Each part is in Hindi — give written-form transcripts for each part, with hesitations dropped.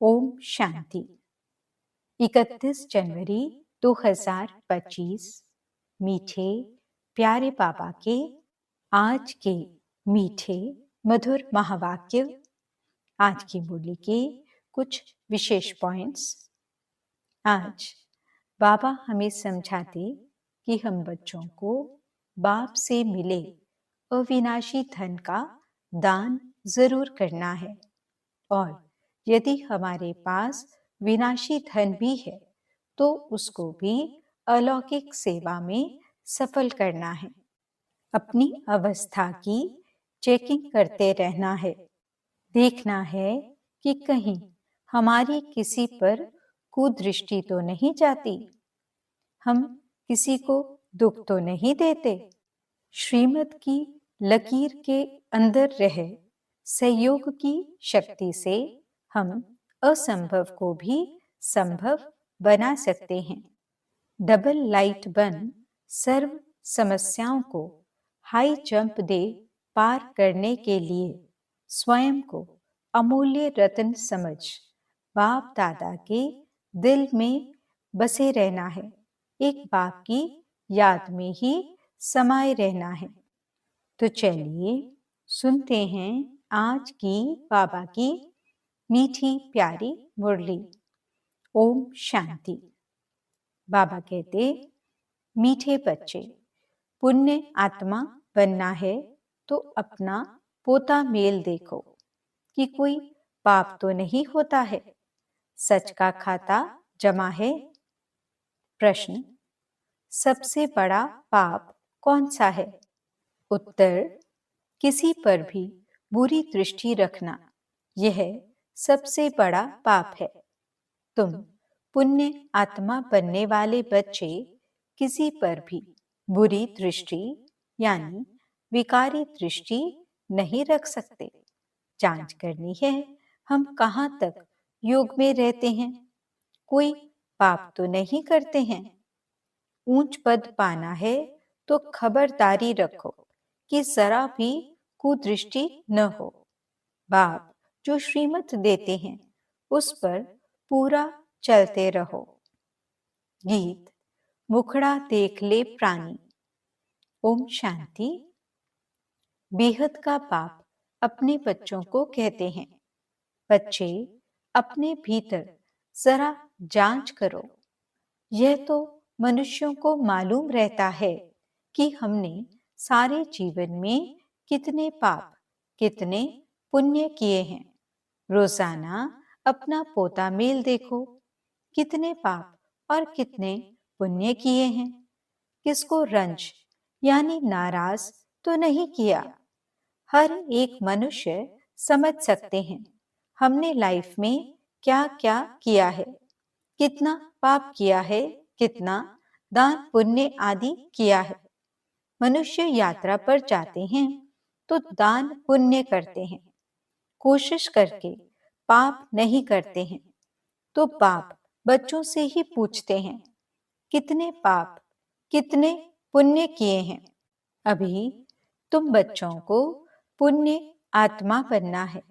ओम शांति। 31 जनवरी 2025 मीठे प्यारे बाबा के आज के मीठे मधुर महावाक्य। आज की मुरली के कुछ विशेष पॉइंट्स। आज बाबा हमें समझाते कि हम बच्चों को बाप से मिले अविनाशी धन का दान जरूर करना है, और यदि हमारे पास विनाशी धन भी है तो उसको भी अलौकिक सेवा में सफल करना है। अपनी अवस्था की चेकिंग करते रहना है, देखना है कि कहीं हमारी किसी पर कुदृष्टि तो नहीं जाती, हम किसी को दुख तो नहीं देते। श्रीमत की लकीर के अंदर रहे सहयोग की शक्ति से हम असंभव को भी संभव बना सकते हैं। डबल लाइट बन सर्व समस्याओं को हाई जंप दे पार करने के लिए स्वयं को अमूल्य रत्न समझ बाप दादा के दिल में बसे रहना है। एक बाप की याद में ही समाये रहना है। तो चलिए सुनते हैं आज की बाबा की मीठी प्यारी मुरली। ओम शांति। बाबा कहते, मीठे बच्चे, पुण्य आत्मा बनना है तो अपना पोता मेल देखो कि कोई पाप तो नहीं होता है। सच का खाता जमा है। प्रश्न, सबसे बड़ा पाप कौन सा है? उत्तर, किसी पर भी बुरी दृष्टि रखना, यह सबसे बड़ा पाप है। तुम पुण्य आत्मा बनने वाले बच्चे किसी पर भी बुरी दृष्टि यानी विकारी दृष्टि नहीं रख सकते। जांच करनी है हम कहाँ तक योग में रहते हैं, कोई पाप तो नहीं करते हैं। ऊंच पद पाना है तो खबरदारी रखो कि जरा भी कुदृष्टि न हो। बाप जो श्रीमत देते हैं उस पर पूरा चलते रहो। गीत मुखड़ा देख ले प्राणी। ओम शांति। बेहद का बाप अपने बच्चों को कहते हैं, बच्चे अपने भीतर जरा जांच करो। यह तो मनुष्यों को मालूम रहता है कि हमने सारे जीवन में कितने पाप कितने पुण्य किए हैं। रोजाना अपना पोता मेल देखो, कितने पाप और कितने पुण्य किए हैं। किसको रंज यानी नाराज तो नहीं किया। हर एक मनुष्य समझ सकते हैं हमने लाइफ में क्या क्या किया है, कितना पाप किया है, कितना दान पुण्य आदि किया है। मनुष्य यात्रा पर जाते हैं तो दान पुण्य करते हैं, कोशिश करके पाप नहीं करते हैं। तो बाप बच्चों से ही पूछते हैं, कितने पाप कितने पुण्य किए हैं। अभी तुम बच्चों को पुण्य आत्मा बनना है,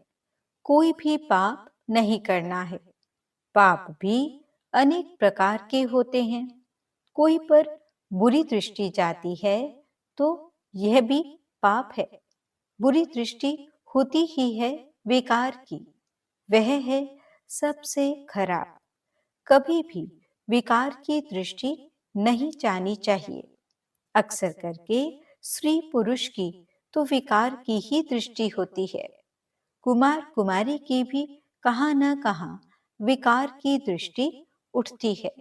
कोई भी पाप नहीं करना है। पाप भी अनेक प्रकार के होते हैं। कोई पर बुरी दृष्टि जाती है तो यह भी पाप है। बुरी दृष्टि होती ही है विकार की, वह है सबसे खराब। कभी भी विकार की दृष्टि नहीं जानी चाहिए। अक्सर करके स्त्री पुरुष की तो विकार की ही दृष्टि होती है। कुमार कुमारी की भी कहां न कहां विकार की दृष्टि उठती है।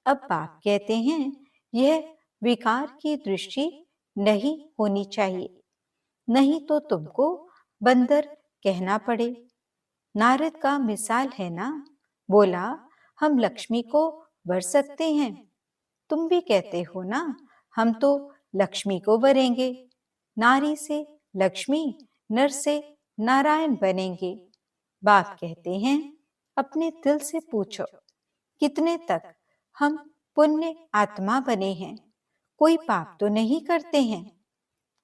अब बाप कहते हैं यह विकार की दृष्टि नहीं होनी चाहिए, नहीं तो तुमको बंदर कहना पड़े। नारद का मिसाल है ना, बोला हम लक्ष्मी को वर सकते हैं। तुम भी कहते हो ना हम तो लक्ष्मी को वरेंगे। नारी से लक्ष्मी, नर से नारायण बनेंगे। बाप कहते हैं अपने दिल से पूछो कितने तक हम पुण्य आत्मा बने हैं, कोई पाप तो नहीं करते हैं।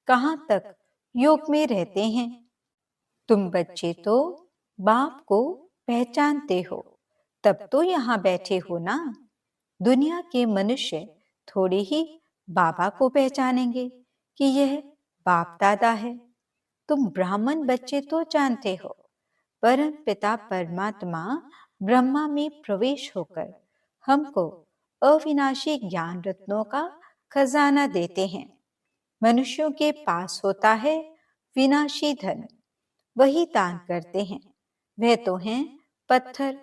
कहां तक योग में रहते हैं। तुम बच्चे तो बाप को पहचानते हो, तब तो यहाँ बैठे हो ना। दुनिया के मनुष्य थोड़े ही बाबा को पहचानेंगे कि यह बाप दादा है। तुम ब्राह्मण बच्चे तो जानते हो, परम पिता परमात्मा ब्रह्मा में प्रवेश होकर हमको अविनाशी ज्ञान रत्नों का खजाना देते हैं। मनुष्यों के पास होता है विनाशी धन, वही दान करते हैं। वह तो हैं पत्थर,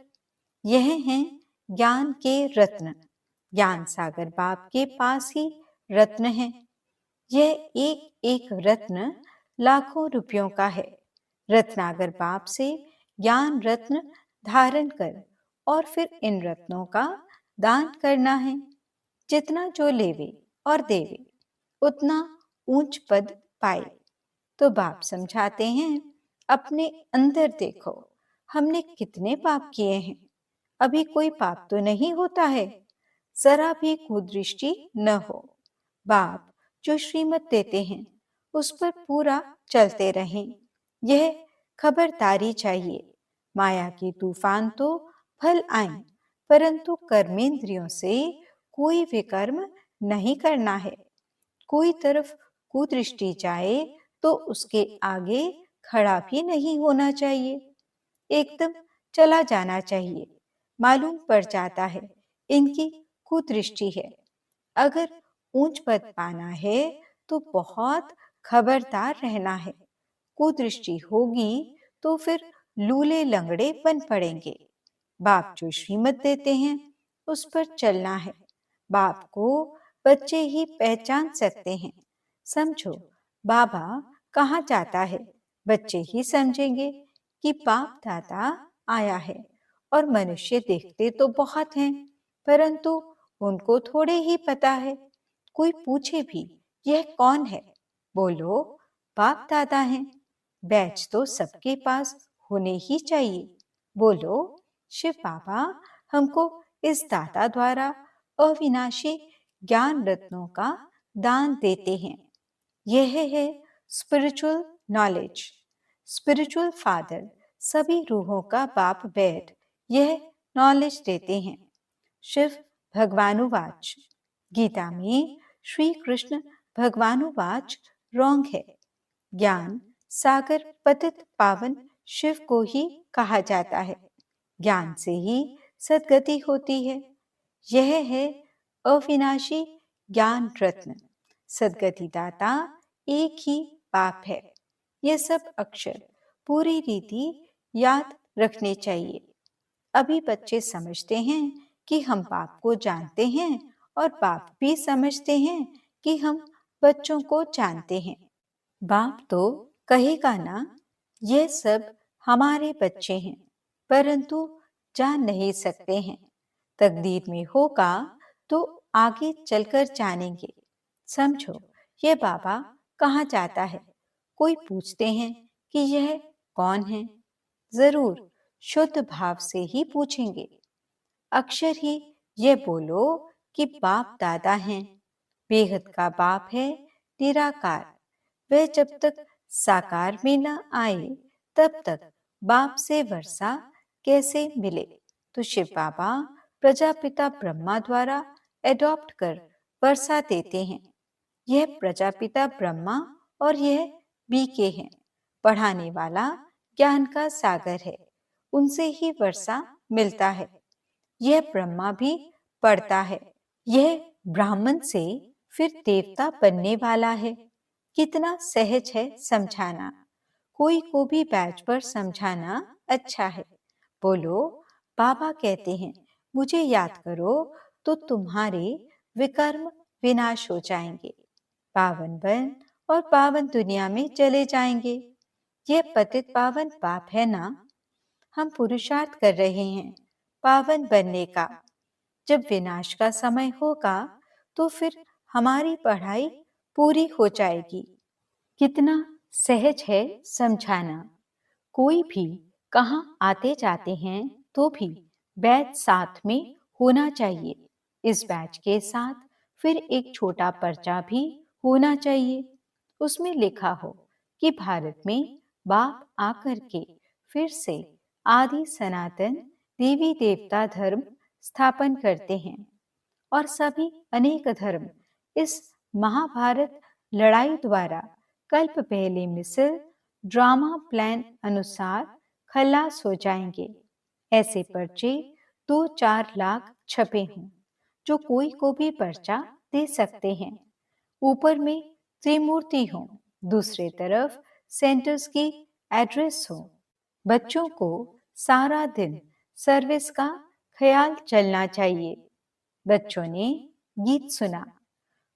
यह हैं ज्ञान के रत्न। ज्ञान सागर बाप के पास ही रत्न है। यह एक एक रत्न लाखों रुपयों का है। रत्नागर बाप से ज्ञान रत्न धारण कर और फिर इन रत्नों का दान करना है। जितना जो लेवे और देवे उतना ऊंच पद पाए। तो बाप समझाते हैं, अपने अंदर देखो, हमने कितने पाप किए हैं। अभी कोई पाप तो नहीं होता है, जरा भी कुदृष्टि न हो। बाप जो श्रीमत देते हैं उस पर पूरा चलते रहें, यह खबरदारी चाहिए। माया की तूफान तो फल आए, परंतु कर्मेंद्रियों से कोई विकर्म नहीं करना है। कोई तरफ कुदृष्टि जाए तो उसके आगे खड़ा भी नहीं होना चाहिए, एकदम चला जाना चाहिए। मालूम पड़ जाता है इनकी कुदृष्टि है। अगर ऊंच पद पाना है तो बहुत खबरदार रहना है। कुदृष्टि होगी तो फिर लूले लंगड़े बन पड़ेंगे। बाप जो श्रीमत देते हैं उस पर चलना है। बाप को बच्चे ही पहचान सकते हैं। समझो, बाबा कहाँ जाता है, बच्चे ही समझेंगे कि बाप दादा आया है। और मनुष्य देखते तो बहुत हैं, परंतु उनको थोड़े ही पता है। कोई पूछे भी यह कौन है, बोलो बाप दादा हैं। बैच तो सबके पास होने ही चाहिए। बोलो शिव बाबा हमको इस दाता द्वारा अविनाशी ज्ञान रत्नों का दान देते हैं। यह है स्पिरिचुअल नॉलेज। स्पिरिचुअल फादर सभी रूहों का बाप बैठ यह नॉलेज देते हैं। शिव भगवानुवाच, गीता में श्री कृष्ण भगवानुवाच रॉन्ग है। ज्ञान सागर पतित पावन शिव को ही कहा जाता है। ज्ञान से ही सद्गति होती है। यह है अविनाशी ज्ञान रत्न। सद्गति दाता एक ही बाप है। यह सब अक्षर पूरी रीति याद रखने चाहिए। अभी बच्चे समझते हैं कि हम बाप को जानते हैं और बाप भी समझते हैं कि हम बच्चों को जानते हैं। बाप तो कहेगा ना, ये सब हमारे बच्चे हैं, परंतु जान नहीं सकते हैं। तकदीर में होगा तो आगे चलकर जानेंगे। समझो, ये बाबा कहाँ जाता है। कोई पूछते हैं कि यह कौन है, जरूर शुद्ध भाव से ही पूछेंगे। अक्षर ही ये बोलो कि बाप दादा हैं। बेहद का बाप है निराकार। वह जब तक साकार में न आए तब तक बाप से वर्षा कैसे मिले। तो शिव बाबा प्रजापिता ब्रह्मा द्वारा एडॉप्ट कर वर्षा देते हैं। यह प्रजापिता ब्रह्मा और यह बीके हैं। पढ़ाने वाला ज्ञान का सागर है, उनसे ही वर्षा मिलता है। यह ब्रह्मा भी पढ़ता है। यह ब्राह्मण से फिर देवता बनने वाला है। कितना सहज है समझाना। कोई को भी बैच पर समझाना अच्छा है। बोलो बाबा कहते हैं, मुझे याद करो तो तुम्हारे विकर्म विनाश हो जाएंगे। पावन बन और पावन दुनिया में चले जाएंगे। यह पतित पावन पाप है ना। हम पुरुषार्थ कर रहे हैं पावन बनने का। जब विनाश का समय होगा तो फिर हमारी पढ़ाई पूरी हो जाएगी। कितना सहज है समझाना। कोई भी कहाँ आते जाते हैं तो भी बैच साथ में होना चाहिए। इस बैच के साथ फिर एक छोटा पर्चा भी होना चाहिए। उसमें लिखा हो कि भारत में बाप आकर के फिर से आदि सनातन देवी देवता धर्म स्थापन करते हैं और सभी अनेक धर्म इस महाभारत लड़ाई द्वारा कल्प पहले मिस्र ड्रामा प्लान अनुसार खलास हो जाएंगे। ऐसे पर्चे 2-4 लाख छपे हों जो कोई को भी पर्चा दे सकते हैं। ऊपर में त्रिमूर्ति हो, दूसरे तरफ सेंटर्स की एड्रेस हो। बच्चों को सारा दिन सर्विस का ख्याल चलना चाहिए। बच्चों ने गीत सुना।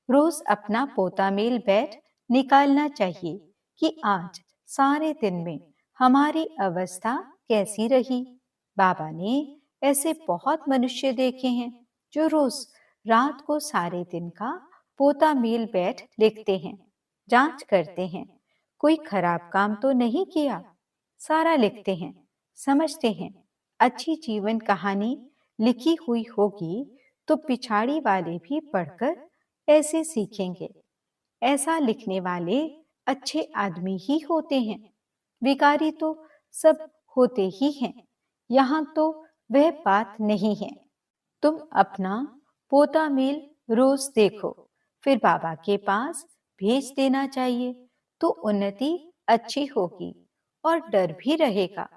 रोज अपना पोता मेल बैठ निकालना चाहिए कि आज सारे दिन में हमारी अवस्था कैसी रही। बाबा ने ऐसे बहुत मनुष्य देखे हैं जो रोज रात को सारे दिन का पोता मेल बैठ लिखते हैं, जांच करते हैं कोई खराब काम तो नहीं किया। सारा लिखते हैं, समझते हैं अच्छी जीवन कहानी लिखी हुई होगी तो पिछाड़ी वाले भी पढ़कर ऐसे सीखेंगे। ऐसा लिखने वाले अच्छे आदमी ही होते हैं। विकारी तो सब होते ही हैं। यहाँ तो वह बात नहीं है। तुम अपना पोता मेल रोज देखो, फिर बाबा के पास भेज देना चाहिए तो उन्नति अच्छी होगी और डर भी रहेगा।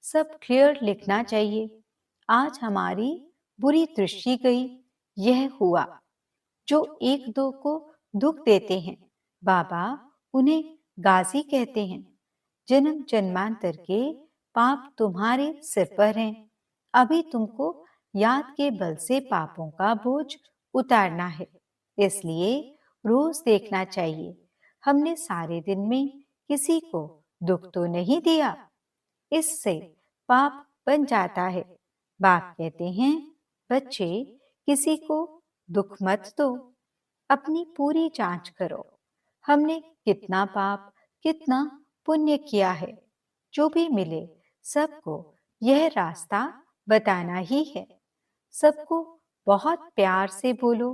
सब क्लियर लिखना चाहिए। आज हमारी बुरी दृष्टि गई, यह हुआ। जो एक दो को दुख देते हैं बाबा उन्हें गाजी कहते हैं। जन्म जन्मांतर के पाप तुम्हारे सिर पर हैं। अभी तुमको याद के बल से पापों का बोझ उतारना है। इसलिए रोज देखना चाहिए हमने सारे दिन में किसी को दुख तो नहीं दिया। इससे पाप बन जाता है। बाप कहते हैं बच्चे किसी को दुख मत दो, अपनी पूरी जांच करो। हमने कितना पाप कितना पुण्य किया है। जो भी मिले सबको यह रास्ता बताना ही है। सबको बहुत प्यार से बोलो।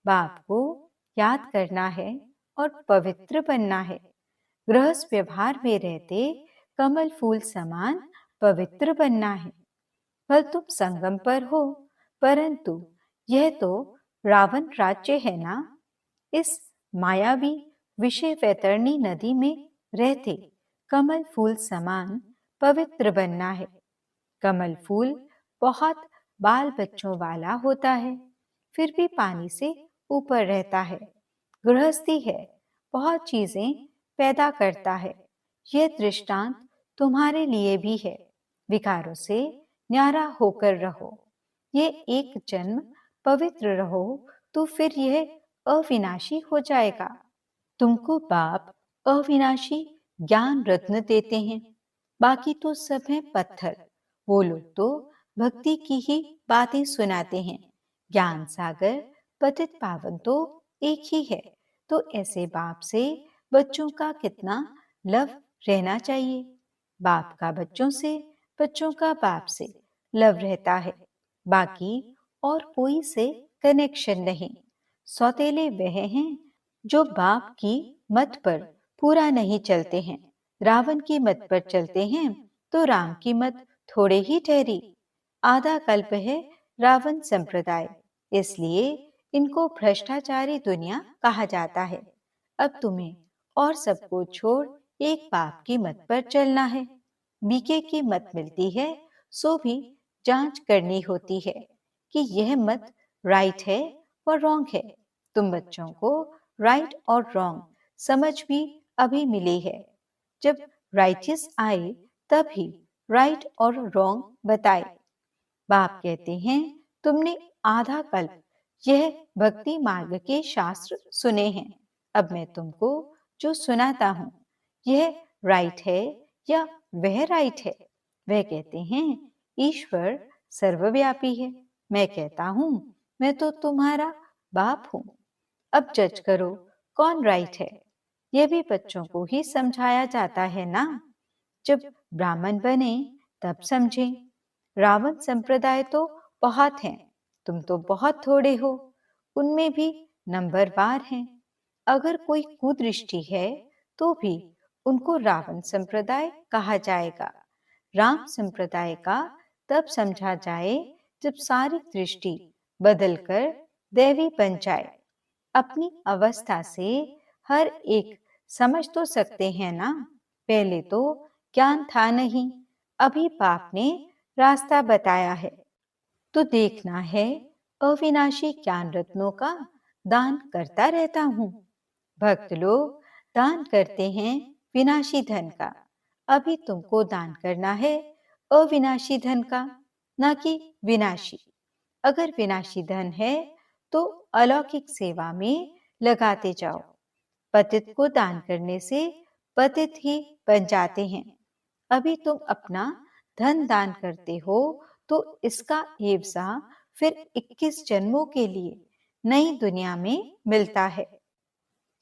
बाप को याद करना है और पवित्र बनना है। गृहस्थ व्यवहार में रहते कमल फूल समान पवित्र बनना है। फल तुम संगम पर हो, परंतु यह तो रावण राज्य है ना। इस मायावी विषय वैतरणी नदी में रहते कमल फूल समान पवित्र बनना है। कमल फूल बहुत बाल बच्चों वाला होता है, फिर भी पानी से ऊपर रहता है। गृहस्थी है, बहुत चीजें पैदा करता है। यह दृष्टांत तुम्हारे लिए भी है। विकारों से न्यारा होकर रहो। ये एक जन्म पवित्र रहो तो फिर यह अविनाशी हो जाएगा। तुमको बाप अविनाशी ज्ञान रत्न देते हैं, बाकी तो सब हैं पत्थर। वो लोग तो भक्ति की ही बातें सुनाते हैं। ज्ञान सागर पतित पावन तो एक ही है। तो ऐसे बाप से बच्चों का कितना लव रहना चाहिए। बाप का बच्चों से, बच्चों का बाप से लव रहता है। बाकी और कोई से कनेक्शन नहीं। सौतेले वह हैं जो बाप की मत पर पूरा नहीं चलते हैं। रावण की मत पर चलते हैं तो राम की मत थोड़े ही ठहरी। आधा कल्प है रावण संप्रदाय, इसलिए इनको भ्रष्टाचारी दुनिया कहा जाता है। अब तुम्हें और सबको छोड़ एक बाप की मत पर चलना है। बीके की मत मिलती है सो भी जांच करनी होती है कि यह मत राइट है और रॉन्ग है। तुम बच्चों को राइट और रॉन्ग समझ भी अभी मिली है। जब राइटियस आए तब ही राइट और रॉन्ग बताए। बाप कहते हैं तुमने आधा कल्प यह भक्ति मार्ग के शास्त्र सुने हैं। अब मैं तुमको जो सुनाता हूँ यह राइट है या वह राइट है। वह कहते हैं ईश्वर सर्वव्यापी है। मैं कहता हूँ मैं तो तुम्हारा बाप हूँ। अब जज करो कौन राइट है। यह भी बच्चों को ही समझाया जाता है ना। जब ब्राह्मण बने तब समझे। रावण संप्रदाय तो बहुत हैं, तुम तो बहुत थोड़े हो। उनमें भी नंबरवार हैं। अगर कोई कुदृष्टि है तो भी उनको रावण संप्रदाय कहा जाएगा। राम संप्रदाय का तब समझा जाए जब सारी दृष्टि बदलकर दैवी बन जाए। अपनी अवस्था से हर एक समझ तो सकते हैं ना। पहले तो ज्ञान था नहीं, अभी बाप ने रास्ता बताया है। तो देखना है, अविनाशी ज्ञान रत्नों का दान करता रहता हूँ। भक्त लोग दान करते हैं विनाशी धन का, अभी तुमको दान करना है अविनाशी धन का, ना कि विनाशी। अगर विनाशी धन है तो अलौकिक सेवा में लगाते जाओ। पतित को दान करने से पतित ही बन जाते हैं। अभी तुम अपना धन दान करते हो तो इसका एवजा फिर 21 जन्मों के लिए नई दुनिया में मिलता है।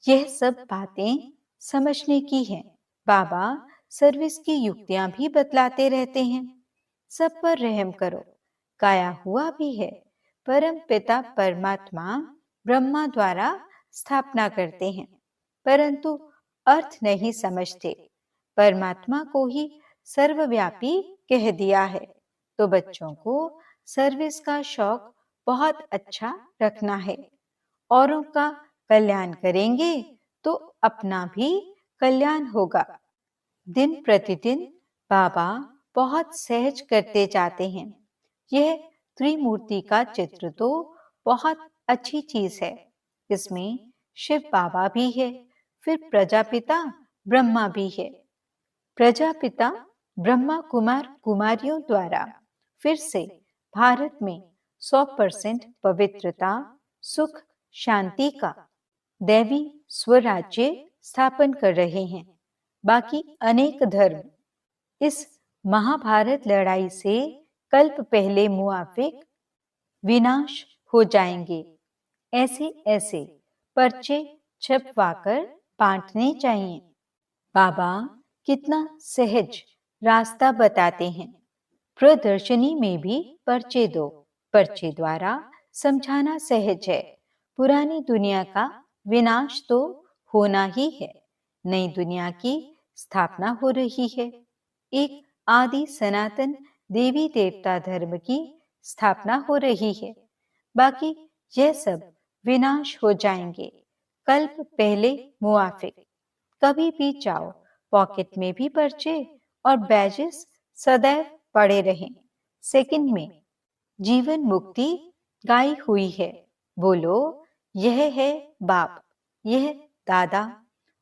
यह सब बातें समझने की हैं। बाबा सर्विस की युक्तियां भी बतलाते रहते हैं। सब पर रहम करो, गाया हुआ भी है। परम पिता परमात्मा ब्रह्मा द्वारा स्थापना करते हैं, परंतु अर्थ नहीं समझते। परमात्मा को ही सर्वव्यापी कह दिया है, तो बच्चों को सर्विस का शौक बहुत अच्छा रखना है। औरों का कल्याण करेंगे तो अपना भी कल्याण होगा। दिन प्रतिदिन बाबा बहुत सहज करते जाते हैं। यह त्रिमूर्ति का चित्र तो बहुत अच्छी चीज है। इसमें शिव बाबा भी है, फिर प्रजापिता ब्रह्मा भी है। प्रजापिता ब्रह्मा कुमार कुमारियों द्वारा फिर से भारत में 100% पवित्रता, सुख, शांति का दैवी स्वराज्य स्थापन कर रहे हैं। बाकी अनेक धर्म इस महाभारत लड़ाई से कल्प पहले मुआफिक विनाश हो जाएंगे। ऐसे ऐसे पर्चे छपवाकर बांटने चाहिए। बाबा कितना सहज रास्ता बताते हैं। प्रदर्शनी में भी पर्चे दो। पर्चे द्वारा समझाना सहज है। पुरानी दुनिया का विनाश तो होना ही है, नई दुनिया की स्थापना हो रही है। एक आदि सनातन देवी देवता धर्म की स्थापना हो रही है। बाकी यह सब विनाश हो जाएंगे कल्प पहले मुआफिक। कभी भी जाओ, पॉकेट में भी पर्चे और बैजेस सदैव पड़े रहें। सेकंड में जीवन मुक्ति गाई हुई है। बोलो, यह है बाप, यह दादा।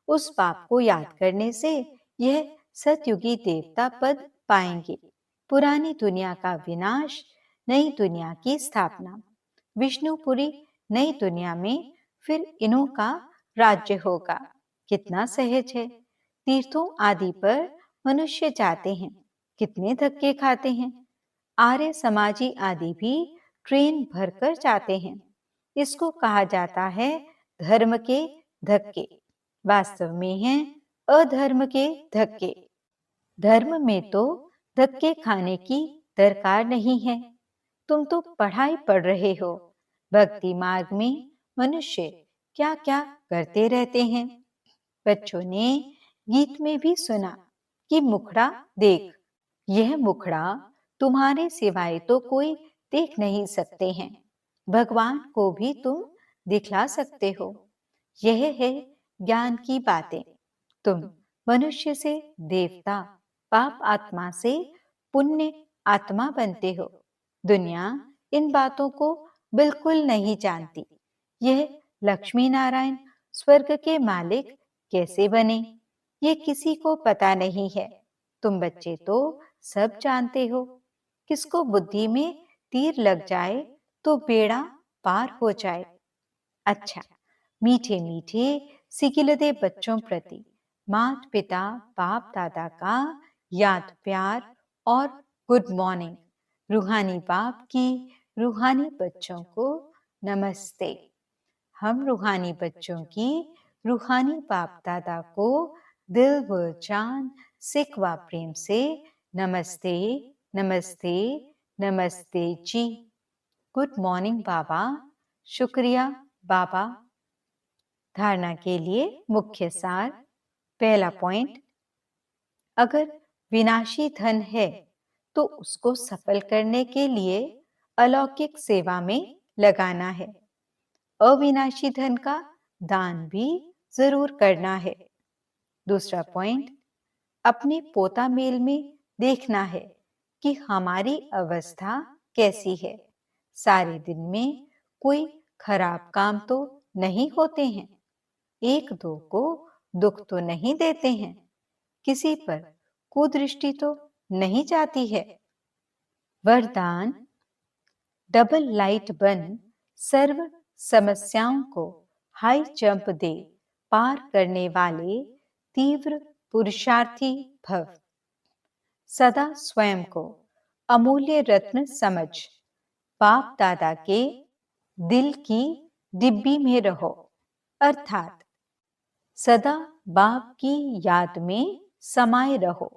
उस बाप को याद करने से यह सतयुगी देवता पद पाएंगे। पुरानी दुनिया का विनाश, नई दुनिया की स्थापना। विष्णुपुरी नई दुनिया में फिर इन्हों का राज्य होगा। कितना सहज है। तीर्थों आदि पर मनुष्य जाते हैं, कितने धक्के खाते हैं। आर्य समाजी आदि भी ट्रेन भरकर जाते हैं। इसको कहा जाता है धर्म के धक्के, वास्तव में है अधर्म के धक्के। धर्म में तो धक्के खाने की दरकार नहीं है। तुम तो पढ़ाई पढ़ रहे हो। भक्ति मार्ग में मनुष्य क्या क्या करते रहते हैं। बच्चों ने गीत में भी सुना कि मुखड़ा देख। यह मुखड़ा तुम्हारे सिवाय तो कोई देख नहीं सकते हैं। भगवान को भी तुम दिखला सकते हो। यह है ज्ञान की बातें। तुम मनुष्य से देवता, पाप आत्मा से पुण्य आत्मा बनते हो। दुनिया इन बातों को बिल्कुल नहीं जानती। यह लक्ष्मी नारायण स्वर्ग के मालिक कैसे बने, ये किसी को पता नहीं है। तुम बच्चे तो सब जानते हो। किसको बुद्धि में तीर लग जाए तो बेड़ा पार हो जाए। अच्छा, मीठे मीठे सिकिलदे बच्चों प्रति माता पिता बाप दादा का याद प्यार और गुड मॉर्निंग। रूहानी बाप की रूहानी बच्चों को नमस्ते। हम रूहानी बच्चों की रूहानी बाप दादा को दिल व जान सिक व प्रेम से नमस्ते नमस्ते नमस्ते जी। गुड मॉर्निंग बाबा। शुक्रिया बाबा। धारणा के लिए मुख्य सार। पहला पॉइंट, अगर विनाशी धन है तो उसको सफल करने के लिए अलौकिक सेवा में लगाना है। अविनाशी धन का दान भी जरूर करना है। दूसरा पॉइंट, अपने पोता मेल में देखना है कि हमारी अवस्था कैसी है। सारे दिन में कोई खराब काम तो नहीं होते हैं, एक दो को दुख तो नहीं देते हैं, किसी पर कुदृष्टि तो नहीं जाती है। वरदान, डबल लाइट बन सर्व समस्याओं को हाई जंप दे पार करने वाले तीव्र पुरुषार्थी भव। सदा स्वयं को अमूल्य रत्न समझ बाप दादा के दिल की डिब्बी में रहो, अर्थात सदा बाप की याद में समाये रहो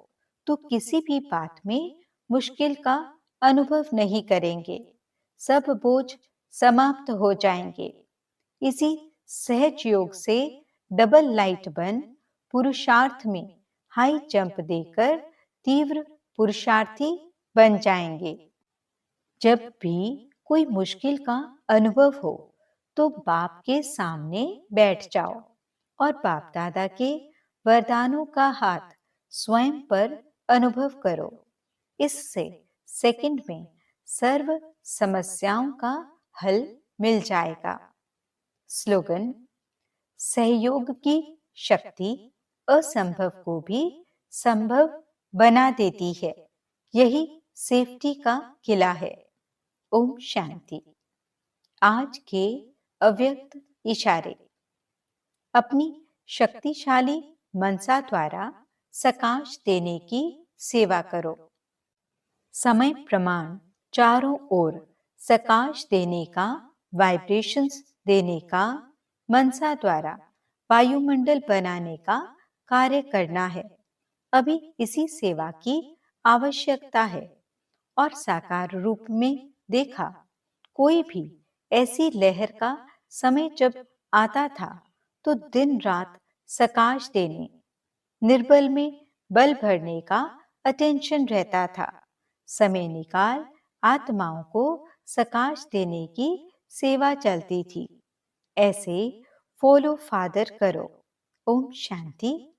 तो किसी भी बात में मुश्किल का अनुभव नहीं करेंगे, सब बोझ समाप्त हो जाएंगे। इसी सहज योग से डबल लाइट बन पुरुषार्थ में हाई जंप देकर तीव्र पुरुषार्थी बन जाएंगे। जब भी कोई मुश्किल का अनुभव हो तो बाप के सामने बैठ जाओ और बाप दादा के वरदानों का हाथ स्वयं पर अनुभव करो। इससे सेकंड में सर्व समस्याओं का हल मिल जाएगा। स्लोगन, सहयोग की शक्ति असंभव को भी संभव बना देती है, यही सेफ्टी का किला है। ओम शांति। आज के अव्यक्त इशारे, अपनी शक्तिशाली मनसा द्वारा सकाश देने की सेवा करो। समय प्रमाण चारों ओर सकाश देने का, वाइब्रेशंस देने का, मनसा द्वारा वायुमंडल बनाने का कार्य करना है। अभी इसी सेवा की आवश्यकता है। और साकार रूप में देखा, कोई भी ऐसी लहर का समय जब आता था तो दिन रात सकाश देने, निर्बल में बल भरने का अटेंशन रहता था। समय निकाल आत्माओं को सकाश देने की सेवा चलती थी। ऐसे फॉलो फादर करो। ओम शांति।